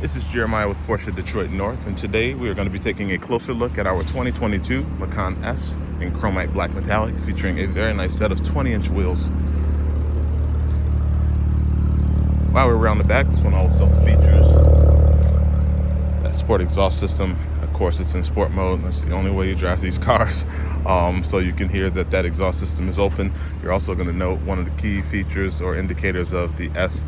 This is Jeremiah with Porsche Detroit North, and today we are going to be taking a closer look at our 2022 Macan S in chromite black metallic, featuring a very nice set of 20-inch wheels. While we're around the back, this one also features that sport exhaust system. Of course, it's in sport mode. That's the only way you drive these cars. So you can hear that exhaust system is open. You're also going to note one of the key features or indicators of the S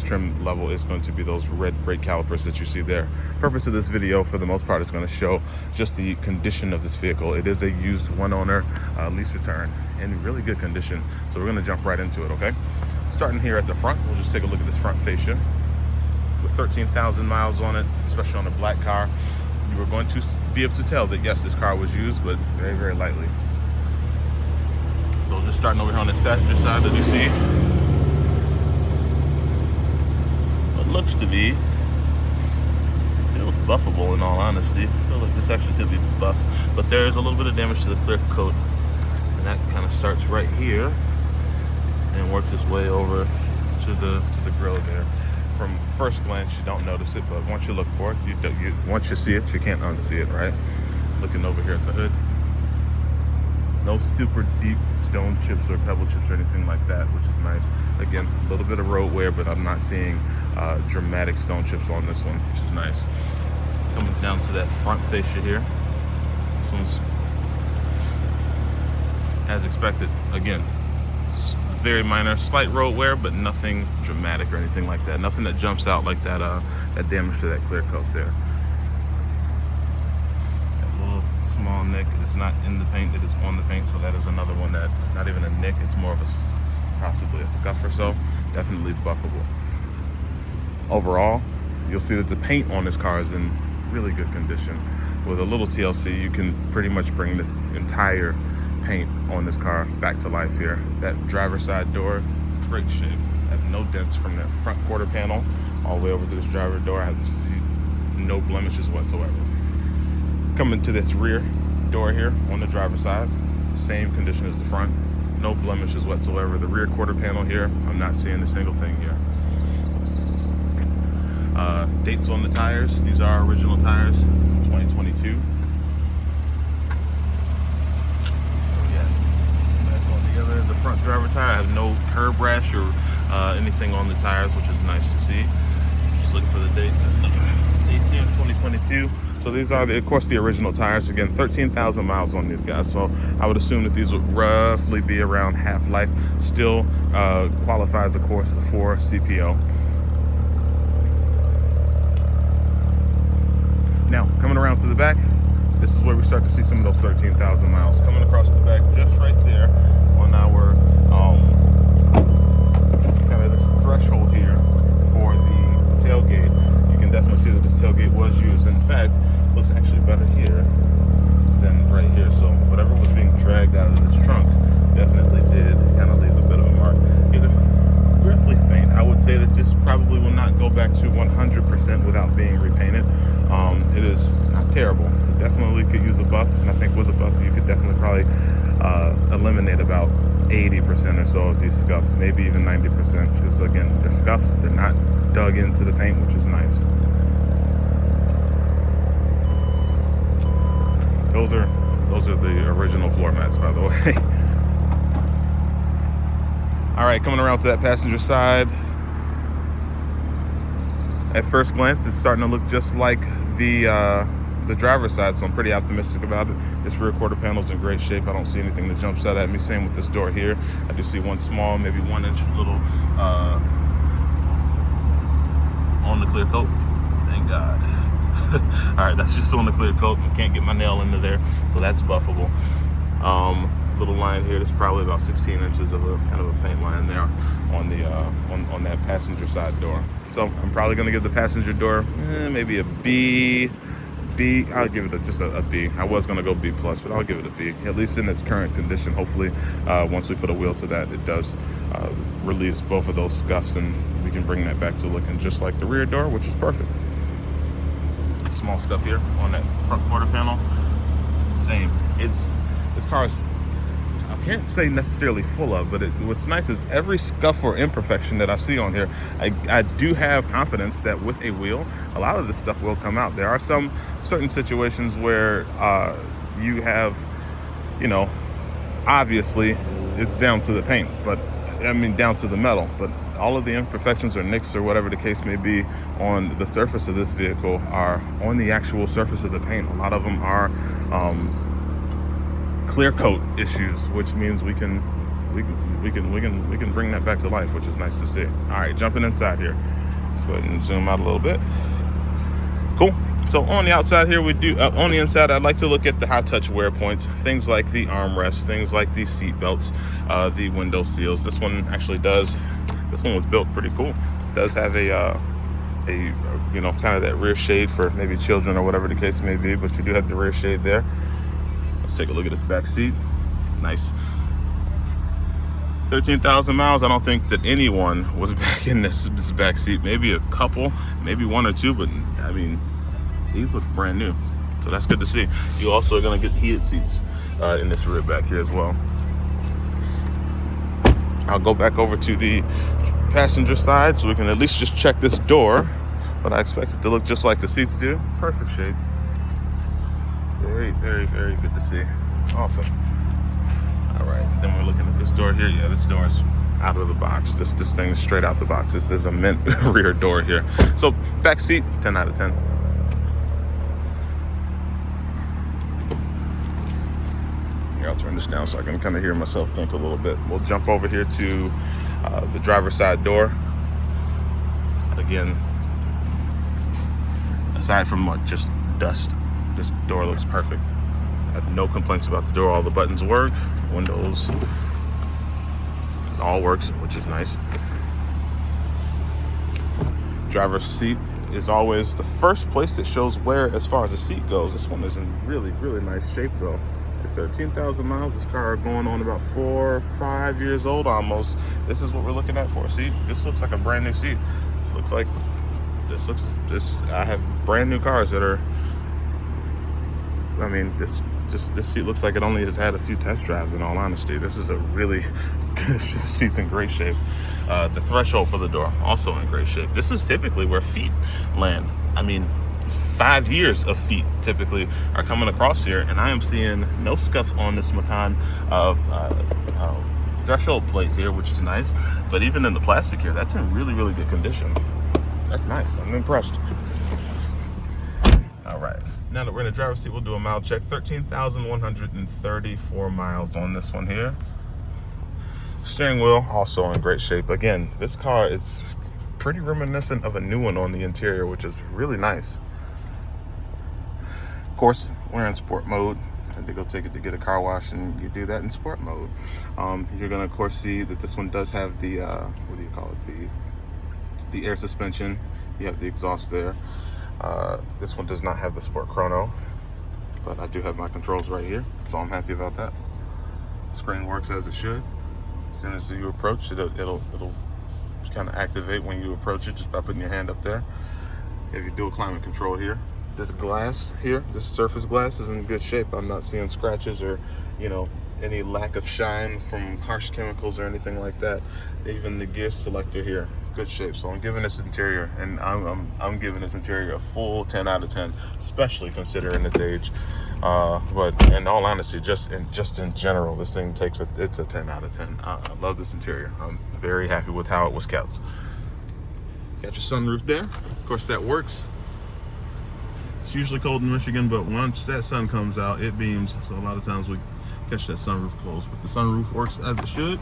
trim level is going to be those red brake calipers that you see there. Purpose of this video, for the most part, is going to show just the condition of this vehicle. It is a used one-owner lease return in really good condition. So we're going to jump right into it, okay? Starting here at the front, we'll just take a look at this front fascia. With 13,000 miles on it, especially on a black car, you are going to be able to tell that yes, this car was used, but very, very lightly. So just starting over here on this passenger side, as you see, what looks to be, feels buffable in all honesty. I feel like this actually could be buffed, but there is a little bit of damage to the clear coat, and that kind of starts right here and works its way over to the grill there. From first glance, you don't notice it, but once you look for it, once you see it, you can't unsee it, right? Looking over here at the hood, no super deep stone chips or pebble chips or anything like that, which is nice. Again, a little bit of road wear, but I'm not seeing dramatic stone chips on this one, which is nice. Coming down to that front fascia here, this one's as expected. Again, very minor, slight road wear, but nothing dramatic or anything like that. Nothing that jumps out like that damage to that clear coat there. That little small nick is not in the paint, it is on the paint, so that is another one that, not even a nick, it's more of possibly a scuff or so. Definitely buffable. Overall, you'll see that the paint on this car is in really good condition. With a little TLC, you can pretty much bring this entire paint on this car back to life here. That driver's side door, great shape. I have no dents from that front quarter panel all the way over to this driver door. I have no blemishes whatsoever. Coming to this rear door here on the driver's side, same condition as the front, no blemishes whatsoever. The rear quarter panel here, I'm not seeing a single thing here. Dates on the tires, these are original tires, 2022. The front driver tire, I have no curb rash or anything on the tires, which is nice to see. Just looking for the date. That's 2022. So these are, of course, the original tires. Again, 13,000 miles on these guys. So I would assume that these would roughly be around half life. Still qualifies, of course, for CPO. Now, coming around to the back, this is where we start to see some of those 13,000 miles. Coming across the back, just right there on our kind of this threshold here for the tailgate. You can definitely see that this tailgate was used. In fact, it looks actually better here than right here. So whatever was being dragged out of this trunk definitely did kind of leave a bit of a mark. These are roughly faint. I would say that this probably will not go back to 100% without being repainted. It is not terrible. It definitely could use a buff, and I think with a buff you could definitely probably eliminate about 80% or so of these scuffs, maybe even 90%, because again, they're scuffs, they're not dug into the paint, which is nice. Those are the original floor mats, by the way. All right, coming around to that passenger side. At first glance, it's starting to look just like the driver's side, so I'm pretty optimistic about it. This rear quarter panel's in great shape. I don't see anything that jumps out at me. Same with this door here. I do see one small, maybe 1 inch little on the clear coat. Thank God. All right, that's just on the clear coat. I can't get my nail into there, so that's buffable. Little line here. That's probably about 16 inches of a kind of a faint line there on the on that passenger side door. So I'm probably going to give the passenger door maybe a B. I'll give it just a B. I was going to go B+, but I'll give it a B, at least in its current condition. Hopefully, once we put a wheel to that, it does release both of those scuffs, and we can bring that back to looking just like the rear door, which is perfect. Small scuff here on that front quarter panel. Same. This car is, can't say necessarily full of, but what's nice is every scuff or imperfection that I see on here, I do have confidence that with a wheel, a lot of this stuff will come out. There are some certain situations where you have, you know, obviously it's down to the paint, but I mean down to the metal, but all of the imperfections or nicks or whatever the case may be on the surface of this vehicle are on the actual surface of the paint. A lot of them are clear coat issues, which means we can bring that back to life, which is nice to see. All right, jumping inside here. Let's go ahead and zoom out a little bit. Cool. So on the outside here, we do on the inside, I'd like to look at the high touch wear points, things like the armrests, things like the seat belts, the window seals. This one actually does. This one was built pretty cool. It does have a you know, kind of that rear shade for maybe children or whatever the case may be, but you do have the rear shade there. Let's take a look at this back seat. Nice. 13,000 miles. I don't think that anyone was back in this back seat. Maybe a couple, maybe one or two, but I mean, these look brand new. So that's good to see. You also are going to get heated seats in this rear back here as well. I'll go back over to the passenger side so we can at least just check this door, but I expect it to look just like the seats do. Perfect shape. Very, very, very good to see. Awesome. All right, then we're looking at this door here. Yeah, this door is out of the box. This thing is straight out the box. This is a mint rear door here. So back seat, 10 out of 10. Here, I'll turn this down so I can kind of hear myself think a little bit. We'll jump over here to the driver's side door. Again, aside from just dust, this door looks perfect. I have no complaints about the door. All the buttons work, windows, it all works, which is nice. Driver's seat is always the first place that shows wear as far as the seat goes. This one is in really, really nice shape though. At 13,000 miles, this car going on about 4 or 5 years old almost. This is what we're looking at for. See, this looks like a brand new seat. I have brand new cars that are, I mean, this seat looks like it only has had a few test drives, in all honesty. This is a really good seat's in great shape. The threshold for the door, also in great shape. This is typically where feet land. I mean, 5 years of feet typically are coming across here, and I am seeing no scuffs on this Macan of threshold plate here, which is nice. But even in the plastic here, that's in really, really good condition. That's nice. I'm impressed. All right. Now that we're in the driver's seat, we'll do a mile check. 13,134 miles on this one here. Steering wheel also in great shape. Again, this car is pretty reminiscent of a new one on the interior, which is really nice. Of course, we're in sport mode. I had to go take it to get a car wash, and you do that in sport mode. You're gonna, of course, see that this one does have the what do you call it? The air suspension. You have the exhaust there. This one does not have the sport chrono, but I do have my controls right here, so I'm happy about that. Screen works as it should. As soon as you approach, it'll kind of activate when you approach it just by putting your hand up there. You have your dual climate control here. This glass here, this surface glass is in good shape. I'm not seeing scratches or, you know, any lack of shine from harsh chemicals or anything like that. Even the gear selector here, good shape. So I'm giving this interior, and I'm giving this interior a full 10 out of 10, especially considering its age. But in all honesty, just in general, this thing it's a 10 out of 10. I love this interior. I'm very happy with how it was kept. Got your sunroof there. Of course, that works. It's usually cold in Michigan, but once that sun comes out, it beams. So a lot of times we catch that sunroof closed, but the sunroof works as it should.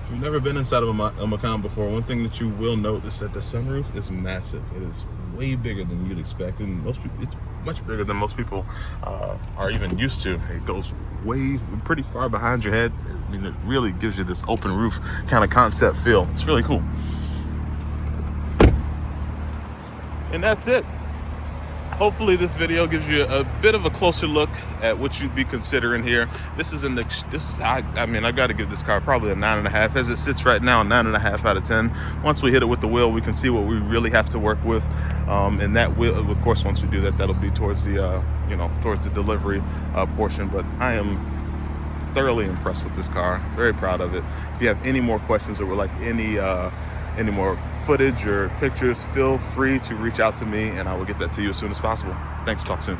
If you've never been inside of a Macan before, one thing that you will note is that the sunroof is massive. It is way bigger than you'd expect, and it's much bigger than most people are even used to. It goes pretty far behind your head. I mean, it really gives you this open roof kind of concept feel. It's really cool. And that's it. Hopefully this video gives you a bit of a closer look at what you'd be considering here. I mean, I got to give this car probably a 9.5. As it sits right now, 9.5 out of 10. Once we hit it with the wheel, we can see what we really have to work with. And that will, of course, once we do that, that'll be towards the towards the delivery portion. But I am thoroughly impressed with this car. Very proud of it. If you have any more questions or would like any more footage or pictures, feel free to reach out to me and I will get that to you as soon as possible. Thanks. Talk soon.